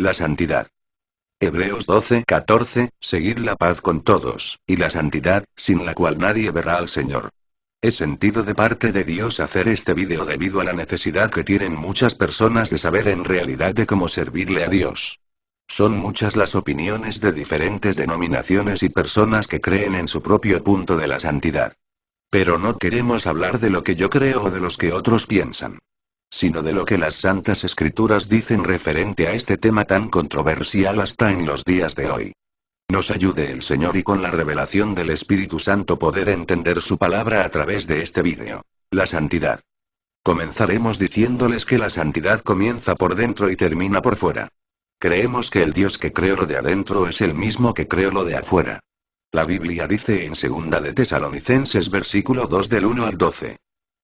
la santidad. Hebreos 12:14, seguid la paz con todos, y la santidad, sin la cual nadie verá al Señor. He sentido de parte de Dios hacer este vídeo debido a la necesidad que tienen muchas personas de saber en realidad de cómo servirle a Dios. Son muchas las opiniones de diferentes denominaciones y personas que creen en su propio punto de la santidad. Pero no queremos hablar de lo que yo creo o de los que otros piensan, sino de lo que las Santas Escrituras dicen referente a este tema tan controversial hasta en los días de hoy. Nos ayude el Señor y con la revelación del Espíritu Santo poder entender su palabra a través de este vídeo. La santidad. Comenzaremos diciéndoles que la santidad comienza por dentro y termina por fuera. Creemos que el Dios que creó lo de adentro es el mismo que creó lo de afuera. La Biblia dice en 2 de Tesalonicenses versículo 2 del 1 al 12.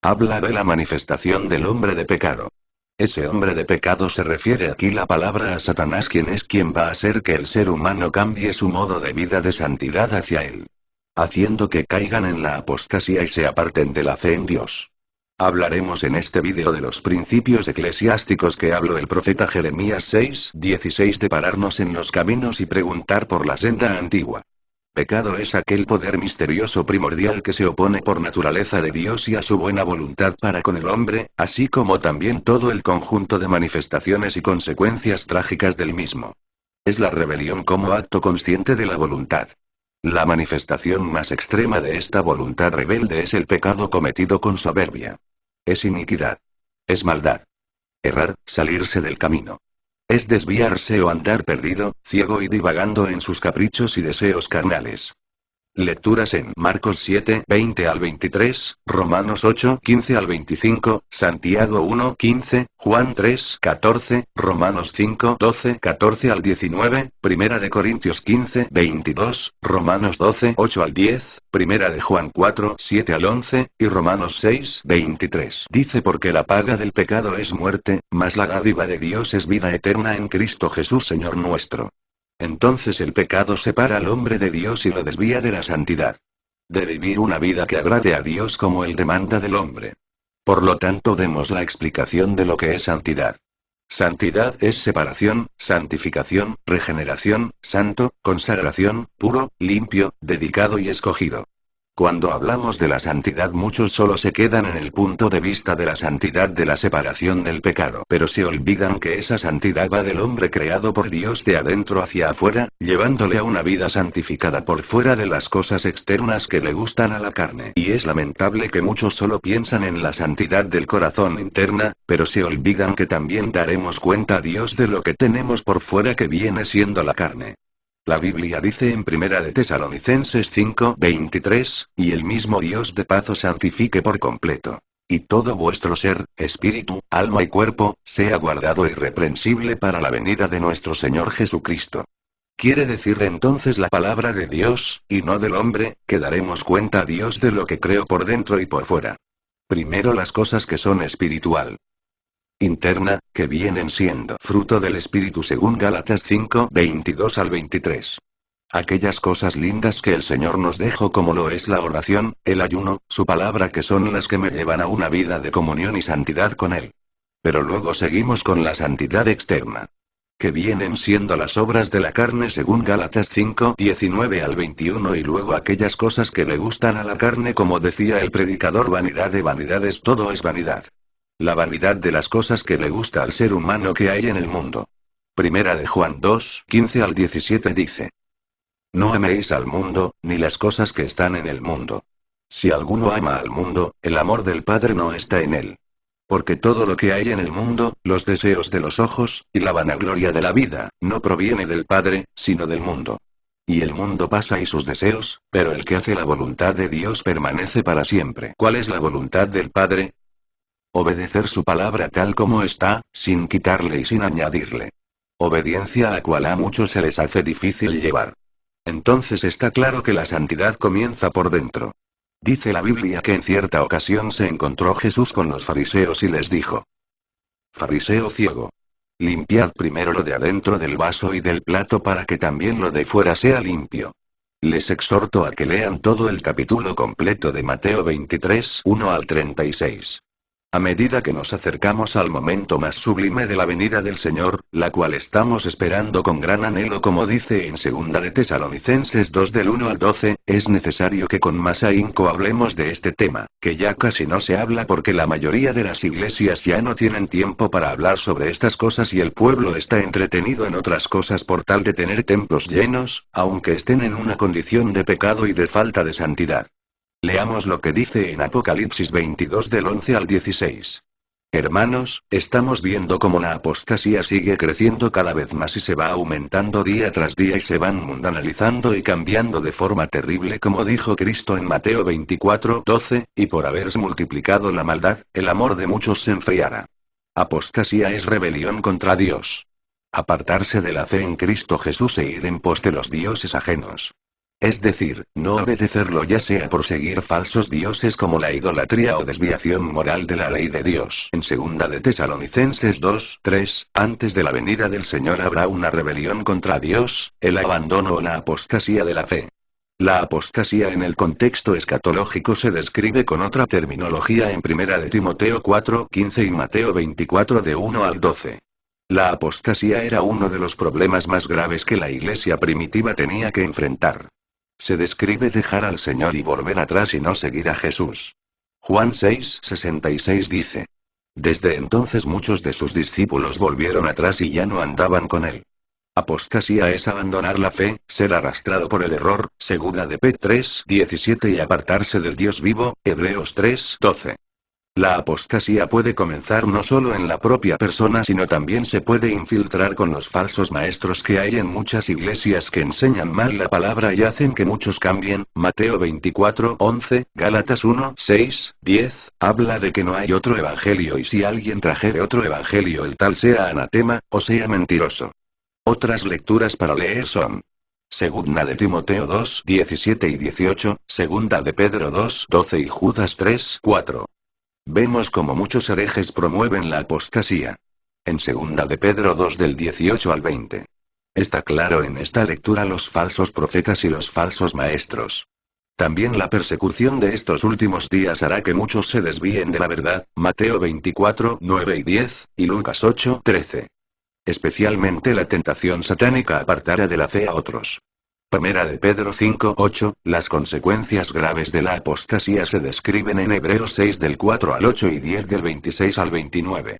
Habla de la manifestación del hombre de pecado. Ese hombre de pecado se refiere aquí la palabra a Satanás, quien es quien va a hacer que el ser humano cambie su modo de vida de santidad hacia él, haciendo que caigan en la apostasía y se aparten de la fe en Dios. Hablaremos en este vídeo de los principios eclesiásticos que habló el profeta Jeremías 6:16 de pararnos en los caminos y preguntar por la senda antigua. Pecado es aquel poder misterioso primordial que se opone por naturaleza de Dios y a su buena voluntad para con el hombre, así como también todo el conjunto de manifestaciones y consecuencias trágicas del mismo. Es la rebelión como acto consciente de la voluntad. La manifestación más extrema de esta voluntad rebelde es el pecado cometido con soberbia. Es iniquidad. Es maldad. Errar, salirse del camino. Es desviarse o andar perdido, ciego y divagando en sus caprichos y deseos carnales. Lecturas en Marcos 7:20 al 23, Romanos 8:15 al 25, Santiago 1:15, Juan 3:14, Romanos 5:12-14 al 19, Primera de Corintios 15:22, Romanos 12:8 al 10, Primera de Juan 4:7 al 11, y Romanos 6:23. Dice: porque la paga del pecado es muerte, mas la dádiva de Dios es vida eterna en Cristo Jesús Señor nuestro. Entonces el pecado separa al hombre de Dios y lo desvía de la santidad. De vivir una vida que agrade a Dios como Él demanda del hombre. Por lo tanto, demos la explicación de lo que es santidad. Santidad es separación, santificación, regeneración, santo, consagración, puro, limpio, dedicado y escogido. Cuando hablamos de la santidad, muchos solo se quedan en el punto de vista de la santidad de la separación del pecado, pero se olvidan que esa santidad va del hombre creado por Dios de adentro hacia afuera, llevándole a una vida santificada por fuera de las cosas externas que le gustan a la carne. Y es lamentable que muchos solo piensan en la santidad del corazón interna, pero se olvidan que también daremos cuenta a Dios de lo que tenemos por fuera, que viene siendo la carne. La Biblia dice en 1 de Tesalonicenses 5:23, y el mismo Dios de paz os santifique por completo. Y todo vuestro ser, espíritu, alma y cuerpo, sea guardado irreprensible para la venida de nuestro Señor Jesucristo. Quiere decir entonces la palabra de Dios, y no del hombre, que daremos cuenta a Dios de lo que creo por dentro y por fuera. Primero las cosas que son espiritual. Interna, que vienen siendo fruto del Espíritu según Gálatas 5:22 al 23. Aquellas cosas lindas que el Señor nos dejó, como lo es la oración, el ayuno, su palabra, que son las que me llevan a una vida de comunión y santidad con Él. Pero luego seguimos con la santidad externa, que vienen siendo las obras de la carne según Gálatas 5:19 al 21, y luego aquellas cosas que le gustan a la carne, como decía el predicador: vanidad de vanidades, todo es vanidad. La vanidad de las cosas que le gusta al ser humano que hay en el mundo. Primera de Juan 2:15 al 17 dice: no améis al mundo, ni las cosas que están en el mundo. Si alguno ama al mundo, el amor del Padre no está en él. Porque todo lo que hay en el mundo, los deseos de los ojos, y la vanagloria de la vida, no proviene del Padre, sino del mundo. Y el mundo pasa y sus deseos, pero el que hace la voluntad de Dios permanece para siempre. ¿Cuál es la voluntad del Padre? Obedecer su palabra tal como está, sin quitarle y sin añadirle. Obediencia a cual a muchos se les hace difícil llevar. Entonces está claro que la santidad comienza por dentro. Dice la Biblia que en cierta ocasión se encontró Jesús con los fariseos y les dijo: fariseo ciego, limpiad primero lo de adentro del vaso y del plato, para que también lo de fuera sea limpio. Les exhorto a que lean todo el capítulo completo de Mateo 23:1 al 36. A medida que nos acercamos al momento más sublime de la venida del Señor, la cual estamos esperando con gran anhelo como dice en 2 de Tesalonicenses 2 del 1 al 12, es necesario que con más ahínco hablemos de este tema, que ya casi no se habla porque la mayoría de las iglesias ya no tienen tiempo para hablar sobre estas cosas y el pueblo está entretenido en otras cosas por tal de tener templos llenos, aunque estén en una condición de pecado y de falta de santidad. Leamos lo que dice en Apocalipsis 22 del 11 al 16. Hermanos, estamos viendo cómo la apostasía sigue creciendo cada vez más y se va aumentando día tras día y se van mundanalizando y cambiando de forma terrible como dijo Cristo en Mateo 24, 12, y por haberse multiplicado la maldad, el amor de muchos se enfriará. Apostasía es rebelión contra Dios. Apartarse de la fe en Cristo Jesús e ir en pos de los dioses ajenos. Es decir, no obedecerlo ya sea por seguir falsos dioses como la idolatría o desviación moral de la ley de Dios. En 2 de Tesalonicenses 2, 3, antes de la venida del Señor habrá una rebelión contra Dios, el abandono o la apostasía de la fe. La apostasía en el contexto escatológico se describe con otra terminología en 1 de Timoteo 4, 15 y Mateo 24 de 1 al 12. La apostasía era uno de los problemas más graves que la iglesia primitiva tenía que enfrentar. Se describe dejar al Señor y volver atrás y no seguir a Jesús. Juan 6, 66 dice. Desde entonces muchos de sus discípulos volvieron atrás y ya no andaban con él. Apostasía es abandonar la fe, ser arrastrado por el error, 2 de Pedro 3, 17 y apartarse del Dios vivo, Hebreos 3, 12. La apostasía puede comenzar no solo en la propia persona sino también se puede infiltrar con los falsos maestros que hay en muchas iglesias que enseñan mal la palabra y hacen que muchos cambien. Mateo 24, 11, Gálatas 1, 6, 10, habla de que no hay otro evangelio y si alguien trajere otro evangelio el tal sea anatema, o sea mentiroso. Otras lecturas para leer son 2 de Timoteo 2, 17 y 18, 2 de Pedro 2, 12 y Judas 3, 4. Vemos como muchos herejes promueven la apostasía. En 2 de Pedro 2 del 18 al 20. Está claro en esta lectura los falsos profetas y los falsos maestros. También la persecución de estos últimos días hará que muchos se desvíen de la verdad, Mateo 24, 9 y 10, y Lucas 8, 13. Especialmente la tentación satánica apartará de la fe a otros. 1 de Pedro 5, 8, las consecuencias graves de la apostasía se describen en Hebreos 6 del 4 al 8 y 10 del 26 al 29.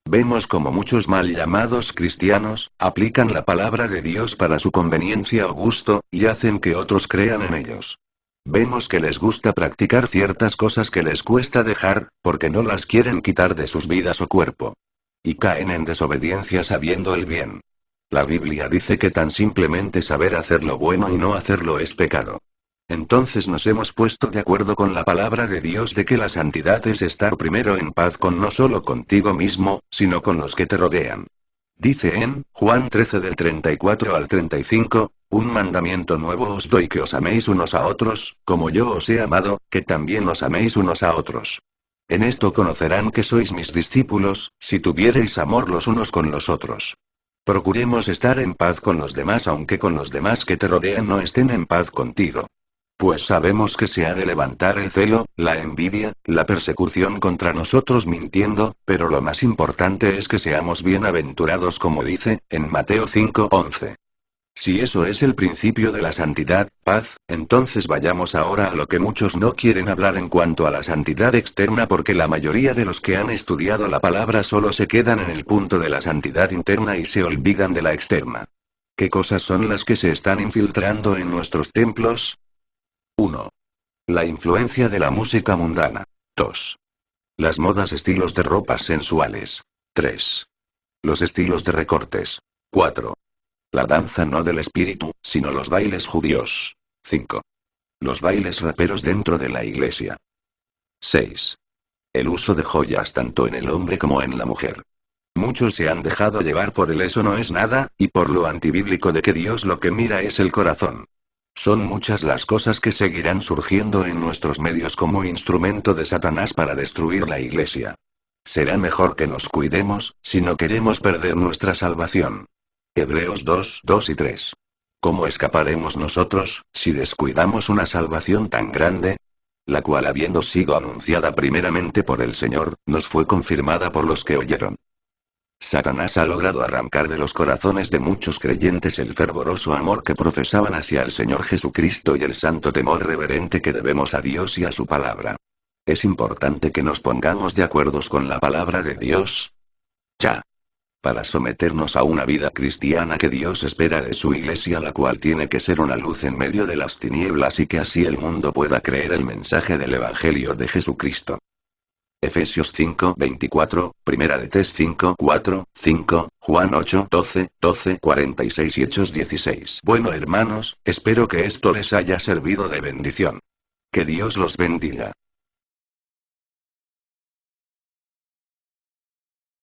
Vemos como muchos mal llamados cristianos, aplican la palabra de Dios para su conveniencia o gusto, y hacen que otros crean en ellos. Vemos que les gusta practicar ciertas cosas que les cuesta dejar, porque no las quieren quitar de sus vidas o cuerpo. Y caen en desobediencia sabiendo el bien. La Biblia dice que tan simplemente saber hacer lo bueno y no hacerlo es pecado. Entonces nos hemos puesto de acuerdo con la palabra de Dios de que la santidad es estar primero en paz con no solo contigo mismo, sino con los que te rodean. Dice en Juan 13 del 34 al 35, un mandamiento nuevo os doy que os améis unos a otros, como yo os he amado, que también os améis unos a otros. En esto conocerán que sois mis discípulos, si tuviereis amor los unos con los otros. Procuremos estar en paz con los demás aunque con los demás que te rodean no estén en paz contigo. Pues sabemos que se ha de levantar el celo, la envidia, la persecución contra nosotros mintiendo, pero lo más importante es que seamos bienaventurados como dice, en Mateo 5, 11. Si eso es el principio de la santidad, paz, entonces vayamos ahora a lo que muchos no quieren hablar en cuanto a la santidad externa porque la mayoría de los que han estudiado la palabra solo se quedan en el punto de la santidad interna y se olvidan de la externa. ¿Qué cosas son las que se están infiltrando en nuestros templos? 1. La influencia de la música mundana. 2. Las modas estilos de ropas sensuales. 3. Los estilos de recortes. 4. La danza no del espíritu, sino los bailes judíos. 5. Los bailes raperos dentro de la iglesia. 6. El uso de joyas tanto en el hombre como en la mujer. Muchos se han dejado llevar por el eso no es nada, y por lo antibíblico de que Dios lo que mira es el corazón. Son muchas las cosas que seguirán surgiendo en nuestros medios como instrumento de Satanás para destruir la iglesia. Será mejor que nos cuidemos, si no queremos perder nuestra salvación. Hebreos 2, 2 y 3. ¿Cómo escaparemos nosotros, si descuidamos una salvación tan grande? la cual habiendo sido anunciada primeramente por el Señor, nos fue confirmada por los que oyeron. Satanás ha logrado arrancar de los corazones de muchos creyentes el fervoroso amor que profesaban hacia el Señor Jesucristo y el santo temor reverente que debemos a Dios y a su palabra. Es importante que nos pongamos de acuerdo con la palabra de Dios. Ya. Para someternos a una vida cristiana que Dios espera de su iglesia, la cual tiene que ser una luz en medio de las tinieblas y que así el mundo pueda creer el mensaje del Evangelio de Jesucristo. Efesios 5:24, Primera de Tes 5:4, 5, Juan 8:12, 12, 46 y Hechos 16. Bueno hermanos, espero que esto les haya servido de bendición. Que Dios los bendiga.